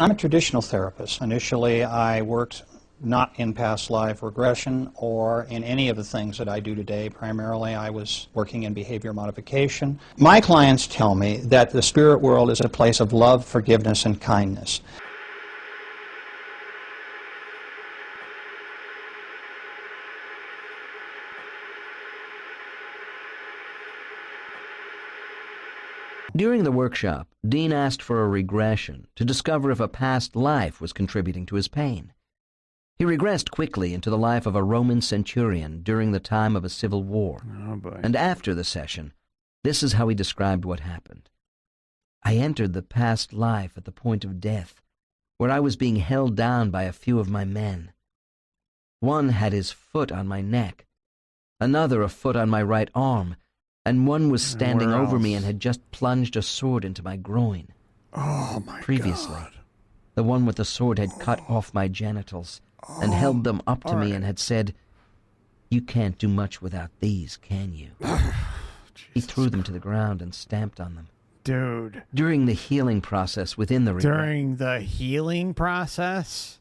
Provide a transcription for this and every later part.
I'm a traditional therapist. Initially, I worked not in past life regression or in any of the things that I do today. Primarily, I was working in behavior modification. My clients tell me that the spirit world is a place of love, forgiveness, and kindness. During the workshop, Dean asked for a regression to discover if a past life was contributing to his pain. He regressed quickly into the life of a Roman centurion during the time of a civil war. Oh boy. And after the session, this is how he described what happened. I entered the past life at the point of death, where I was being held down by a few of my men. One had his foot on my neck, another a foot on my right arm, and one was standing over me and had just plunged a sword into my groin. Oh my Previously, God. the one with the sword had cut off my genitals and held them up to me and had said, "You can't do much without these, can you?" He threw them to the ground and stamped on them. Dude. During the healing process within the regression. During the healing process?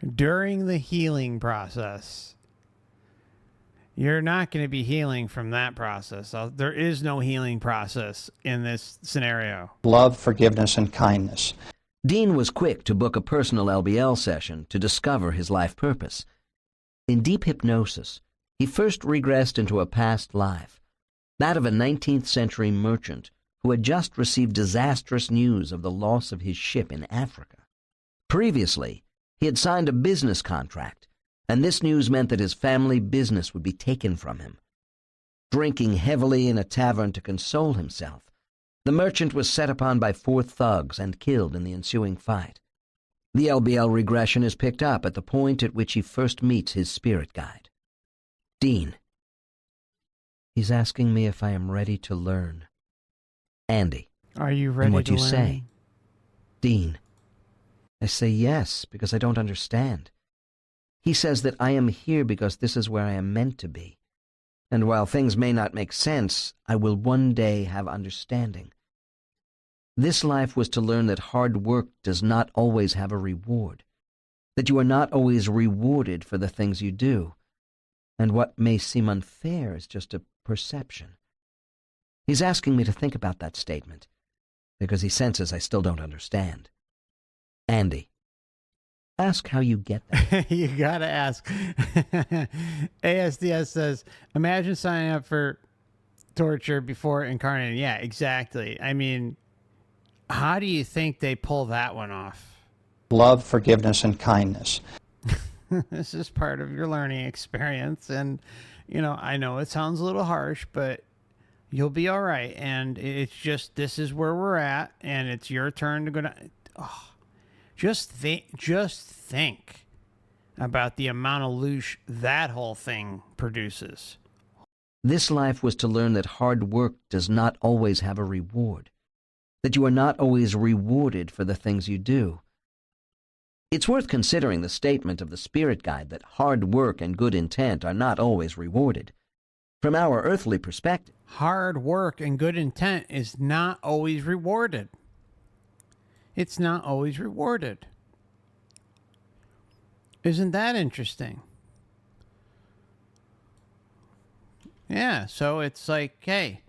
During the healing process. You're not going to be healing from that process. There is no healing process in this scenario. Love, forgiveness, and kindness. Dean was quick to book a personal LBL session to discover his life purpose. In deep hypnosis, he first regressed into a past life, that of a 19th century merchant who had just received disastrous news of the loss of his ship in Africa. Previously, he had signed a business contract, and this news meant that his family business would be taken from him. Drinking heavily in a tavern to console himself, the merchant was set upon by 4 thugs and killed in the ensuing fight. The LBL regression is picked up at the point at which he first meets his spirit guide. Dean. He's asking me if I am ready to learn. Andy. Are you ready and what to you learn? say? Dean. I say yes, because I don't understand. He says that I am here because this is where I am meant to be. And while things may not make sense, I will one day have understanding. This life was to learn that hard work does not always have a reward, that you are not always rewarded for the things you do, and what may seem unfair is just a perception. He's asking me to think about that statement, because he senses I still don't understand. Andy. Ask how you get that. You gotta ask. ASDS says, imagine signing up for torture before incarnating. Yeah, exactly. I mean, how do you think they pull that one off? Love, forgiveness, and kindness. This is part of your learning experience. And, you know, I know it sounds a little harsh, but you'll be all right. And it's just, this is where we're at, and it's your turn to go down. Oh. Just think about the amount of loosh that whole thing produces. This life was to learn that hard work does not always have a reward, that you are not always rewarded for the things you do. It's worth considering the statement of the spirit guide that hard work and good intent are not always rewarded. From our earthly perspective, hard work and good intent is not always rewarded. It's not always rewarded. Isn't that interesting? Yeah, so it's like, hey,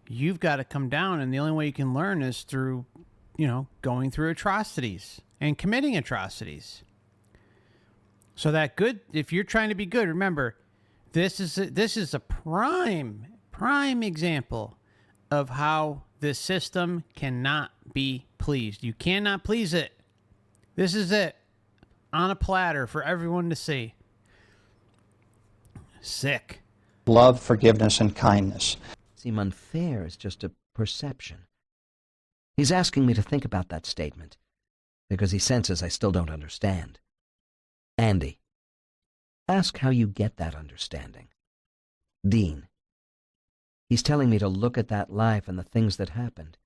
you've got to come down, and the only way you can learn is through, you know, going through atrocities and committing atrocities. So that good, if you're trying to be good, remember, this is a prime example of how this system cannot be pleased. You cannot please it. This is it. On a platter for everyone to see. Sick. Love, forgiveness, and kindness. Seem unfair is just a perception. He's asking me to think about that statement, because he senses I still don't understand. Andy. Ask how you get that understanding. Dean. He's telling me to look at that life and the things that happened.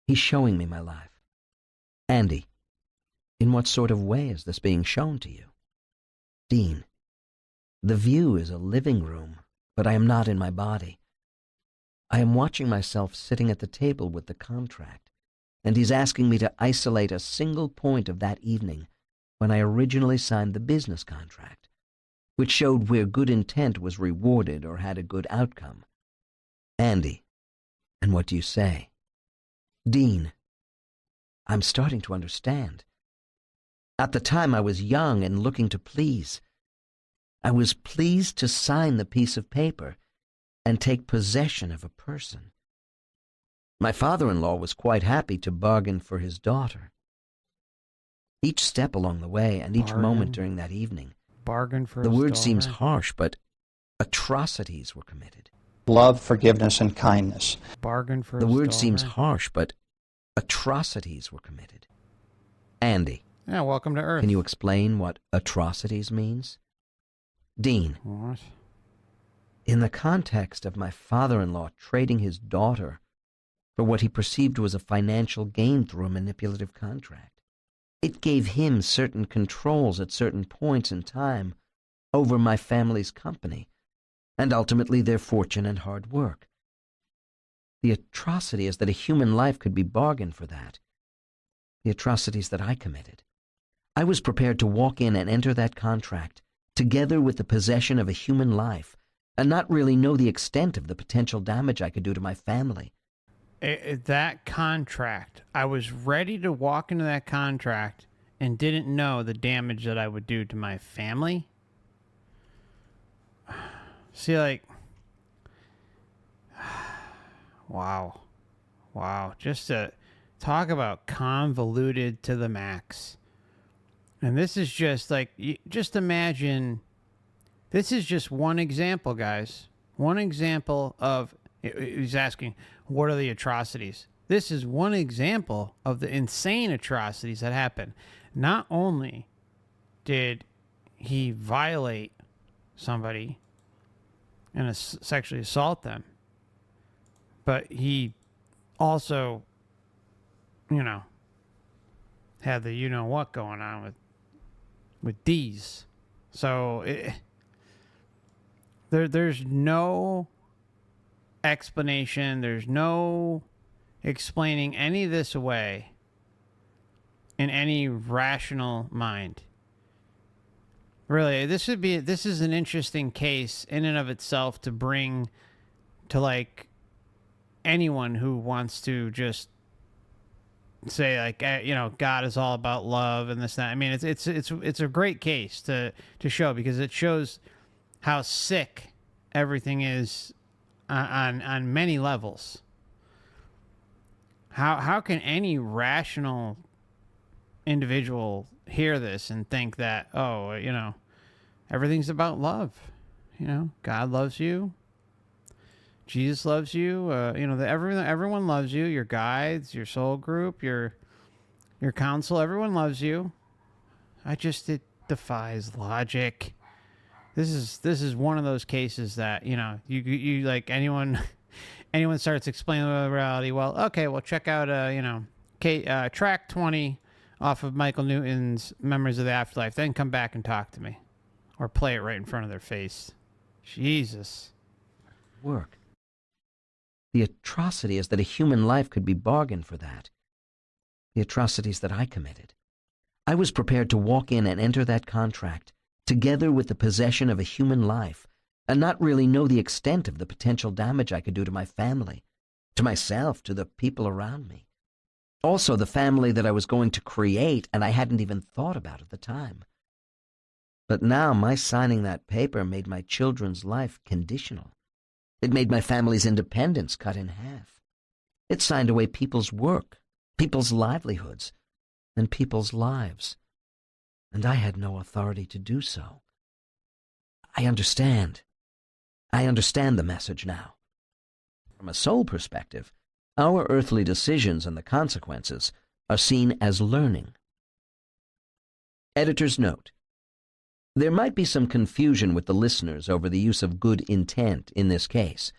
He's showing me my life. Andy, in what sort of way is this being shown to you? Dean, the view is a living room, but I am not in my body. I am watching myself sitting at the table with the contract, and he's asking me to isolate a single point of that evening when I originally signed the business contract, which showed where good intent was rewarded or had a good outcome. Andy, and what do you say? Dean, I'm starting to understand. At the time I was young and looking to please. I was pleased to sign the piece of paper and take possession of a person. My father-in-law was quite happy to bargain for his daughter. Each step along the way and each moment during that evening, Bargain for the his word daughter. seems harsh, but atrocities were committed. Love, forgiveness, and kindness. Bargain for The his word daughter. seems harsh, but atrocities were committed. Andy, Yeah, welcome to Earth. can you explain what atrocities means? Dean, What? in the context of my father-in-law trading his daughter for what he perceived was a financial gain through a manipulative contract, it gave him certain controls at certain points in time over my family's company, and ultimately their fortune and hard work. The atrocity is that a human life could be bargained for that. The atrocities that I committed. I was prepared to walk in and enter that contract, together with the possession of a human life, and not really know the extent of the potential damage I could do to my family. That contract, I was ready to walk into that contract and didn't know the damage that I would do to my family. See, like, wow. Just to talk about convoluted to the max. And this is just like, just imagine, this is just one example, guys. One example of, he's asking, what are the atrocities? This is one example of the insane atrocities that happen. Not only did he violate somebody and sexually assault them, but he also, had the you-know-what going on with these. So there's no explanation. There's no explaining any of this away in any rational mind. Really, this is an interesting case in and of itself to bring to, like, anyone who wants to just say, like, God is all about love and this, that. I mean, it's a great case to show, because it shows how sick everything is on many levels. How can any rational individual hear this and think that, everything's about love? God loves you. Jesus loves you. Everyone loves you. Your guides, your soul group, your council, everyone loves you. It defies logic. This is one of those cases that, you like, anyone starts explaining the reality. Well, okay, well, check out track 20 off of Michael Newton's Memories of the Afterlife. Then come back and talk to me, or play it right in front of their face. Jesus. Work. The atrocity is that a human life could be bargained for that. The atrocities that I committed. I was prepared to walk in and enter that contract, together with the possession of a human life, and not really know the extent of the potential damage I could do to my family, to myself, to the people around me. Also, the family that I was going to create and I hadn't even thought about at the time. But now my signing that paper made my children's life conditional. It made my family's independence cut in half. It signed away people's work, people's livelihoods, and people's lives. And I had no authority to do so. I understand. I understand the message now. From a soul perspective, our earthly decisions and the consequences are seen as learning. Editor's note. There might be some confusion with the listeners over the use of good intent in this case.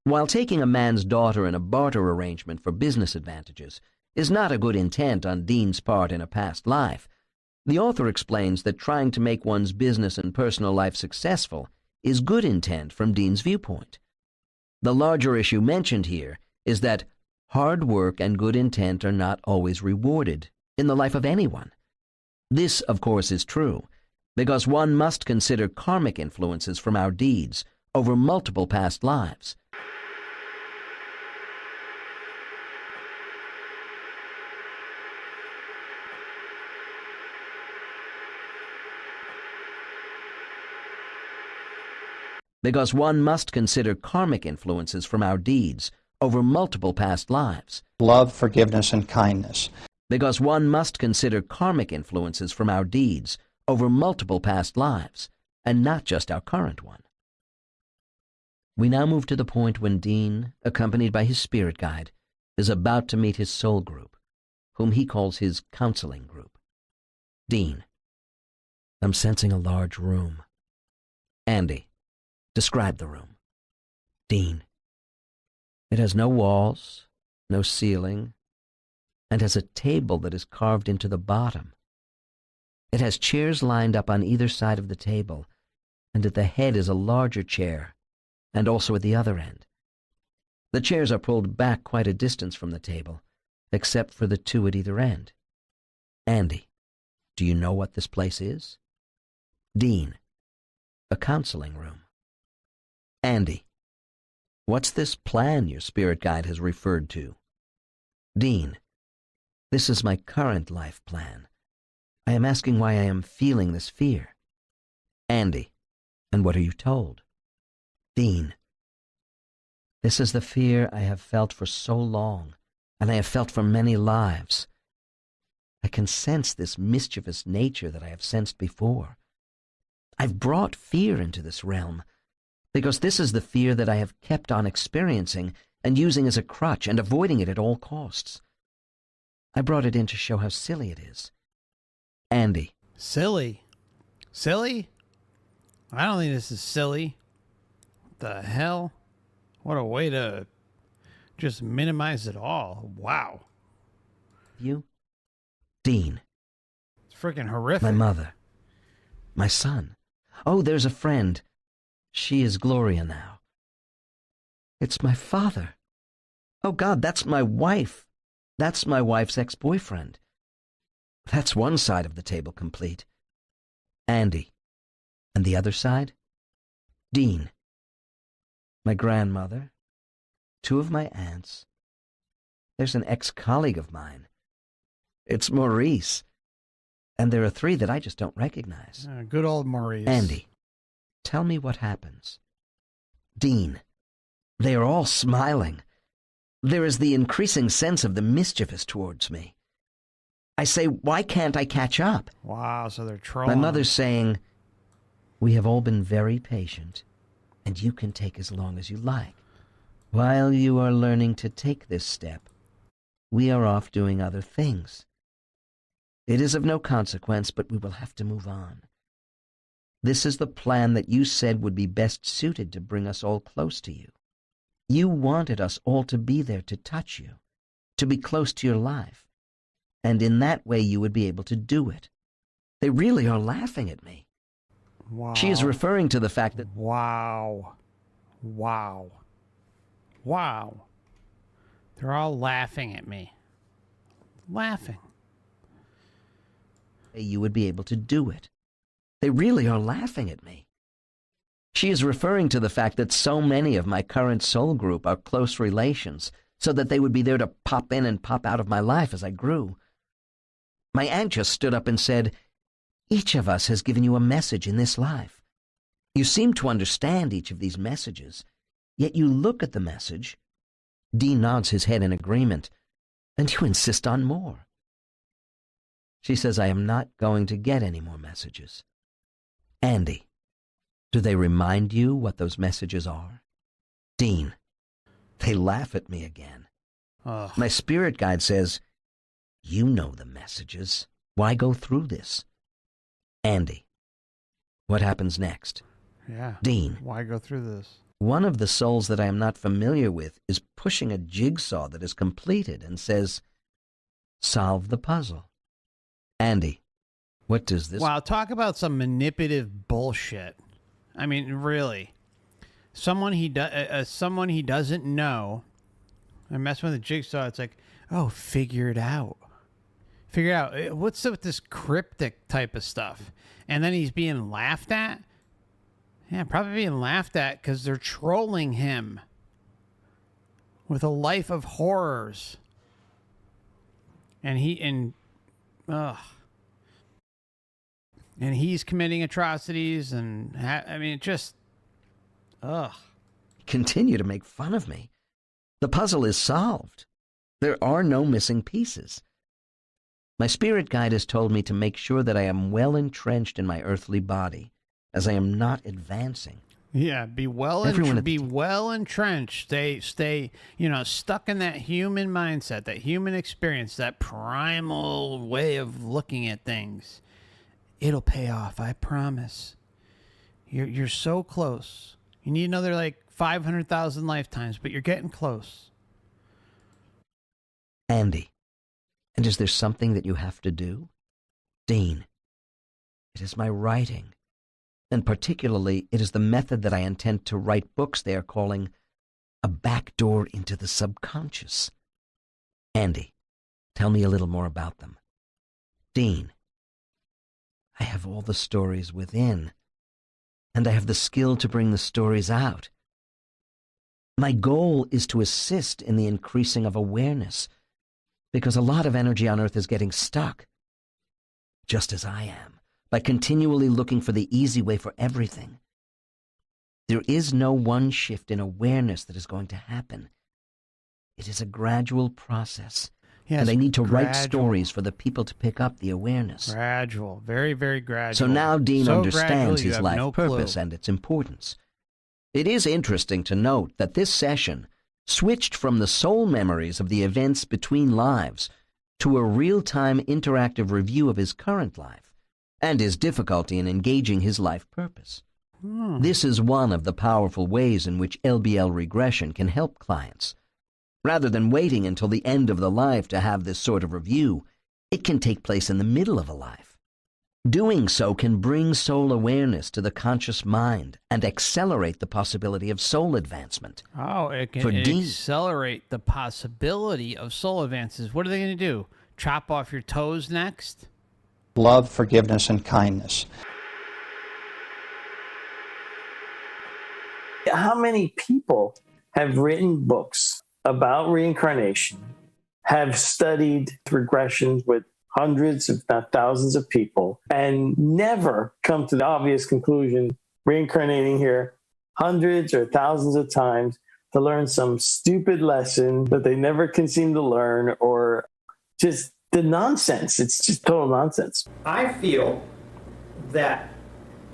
While taking a man's daughter in a barter arrangement for business advantages is not a good intent on Dean's part in a past life, the author explains that trying to make one's business and personal life successful is good intent from Dean's viewpoint. The larger issue mentioned here is that Hard work and good intent are not always rewarded in the life of anyone. This, of course, is true, because one must consider karmic influences from our deeds over multiple past lives. Because one must consider karmic influences from our deeds over multiple past lives. Love, forgiveness, and kindness. Because one must consider karmic influences from our deeds over multiple past lives, and not just our current one. We now move to the point when Dean, accompanied by his spirit guide, is about to meet his soul group, whom he calls his counseling group. Dean: I'm sensing a large room. Andy: describe the room. Dean: it has no walls, no ceiling, and has a table that is carved into the bottom. It has chairs lined up on either side of the table, and at the head is a larger chair, and also at the other end. The chairs are pulled back quite a distance from the table, except for the two at either end. Andy: do you know what this place is? Dean: a counseling room. Andy: what's this plan your spirit guide has referred to? Dean: this is my current life plan. I am asking why I am feeling this fear. Andy: and what are you told? Dean: this is the fear I have felt for so long, and I have felt for many lives. I can sense this mischievous nature that I have sensed before. I've brought fear into this realm, because this is the fear that I have kept on experiencing and using as a crutch and avoiding it at all costs. I brought it in to show how silly it is. Andy: Silly? Silly? I don't think this is silly. What the hell? What a way to just minimize it all. Wow. You? Dean: It's freaking horrific. my mother. My son. Oh, there's a friend. She is Gloria now. It's my father. Oh, God, that's my wife. That's my wife's ex-boyfriend. That's one side of the table complete. Andy: and the other side? Dean: my grandmother, two of my aunts. There's an ex-colleague of mine. It's Maurice. And there are three that I just don't recognize. Good old Maurice. Andy: tell me what happens. Dean: they are all smiling. There is the increasing sense of the mischievous towards me. I say, why can't I catch up? Wow, so they're trolling. My mother's saying, we have all been very patient, and you can take as long as you like. While you are learning to take this step, we are off doing other things. It is of no consequence, but we will have to move on. This is the plan that you said would be best suited to bring us all close to you. You wanted us all to be there to touch you, to be close to your life, and in that way you would be able to do it. They really are laughing at me. Wow. She is referring to the fact that... Wow. Wow. Wow. They're all laughing at me. Laughing. you would be able to do it. They really are laughing at me. She is referring to the fact that so many of my current soul group are close relations, so that they would be there to pop in and pop out of my life as I grew. My aunt just stood up and said, "Each of us has given you a message in this life. You seem to understand each of these messages, yet you look at the message." Dean nods his head in agreement, "and you insist on more." She says I am not going to get any more messages. Andy, do they remind you what those messages are? Dean, they laugh at me again. Ugh. My spirit guide says, "You know the messages. Why go through this?" Andy, what happens next? Yeah. Dean, Why go through this? one of the souls that I am not familiar with is pushing a jigsaw that is completed and says, "Solve the puzzle." Andy, what does this... Wow, talk about some manipulative bullshit. I mean, really. Someone he doesn't know, I'm messing with the jigsaw. It's like, oh, figure it out. Figure out what's up with this cryptic type of stuff. And then he's being laughed at. Yeah, probably being laughed at because they're trolling him with a life of horrors. And he's committing atrocities, and I mean, it just, Continue to make fun of me. The puzzle is solved. There are no missing pieces. My spirit guide has told me to make sure that I am well entrenched in my earthly body, as I am not advancing. Yeah, be well entrenched. Stay, stuck in that human mindset, that human experience, that primal way of looking at things. It'll pay off, I promise. You're so close. You need another 500,000 lifetimes, but you're getting close. Andy, and is there something that you have to do? Dean, it is my writing. And particularly, it is the method that I intend to write books they are calling A Back Door into the Subconscious. Andy, tell me a little more about them. Dean, I have all the stories within, and I have the skill to bring the stories out. My goal is to assist in the increasing of awareness, because a lot of energy on Earth is getting stuck, just as I am, by continually looking for the easy way for everything. There is no one shift in awareness that is going to happen. It is a gradual process, Yes, and I need to write gradual. stories for the people to pick up the awareness. Gradual, very, very gradual. So now Dean So understands gradual, you his have life no clue. purpose and its importance. It is interesting to note that this session switched from the soul memories of the events between lives to a real-time interactive review of his current life and his difficulty in engaging his life purpose. This is one of the powerful ways in which LBL regression can help clients. Rather than waiting until the end of the life to have this sort of review, it can take place in the middle of a life. Doing so can bring soul awareness to the conscious mind and accelerate the possibility of soul advancement. Oh, it For can Dean- accelerate the possibility of soul advances. What are they going to do? Chop off your toes next? Love, forgiveness, and kindness. How many people have written books about reincarnation, have studied regressions with hundreds, if not thousands of people, and never come to the obvious conclusion, reincarnating here hundreds or thousands of times to learn some stupid lesson that they never can seem to learn, or just the nonsense. It's just total nonsense. I feel that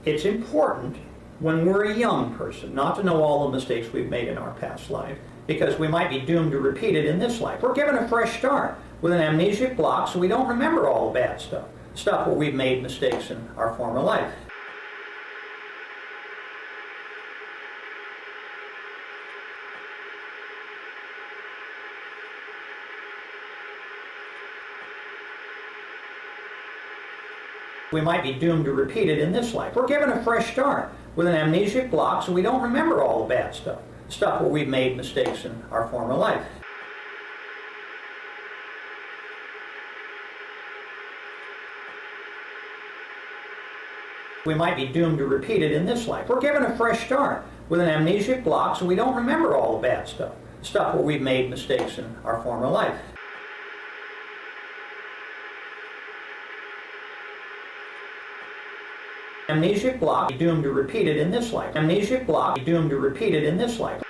it's important when we're a young person not to know all the mistakes we've made in our past life, because we might be doomed to repeat it in this life. We're given a fresh start with an amnesic block, so we don't remember all the bad stuff where we've made mistakes in our former life. We might be doomed to repeat it in this life. We're given a fresh start with an amnesic block, so we don't remember all the bad stuff where we've made mistakes in our former life. We might be doomed to repeat it in this life. We're given a fresh start with an amnesic block, so we don't remember all the bad stuff where we've made mistakes in our former life. Amnesic block, doomed to repeat it in this life. Amnesic block, doomed to repeat it in this life.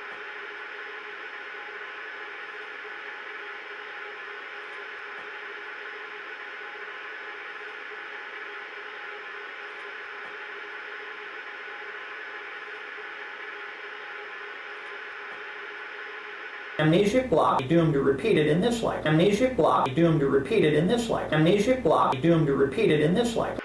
Amnesic block, doomed to repeat it in this life. Amnesic block, doomed to repeat it in this life. Amnesic block, doomed to repeat it in this life.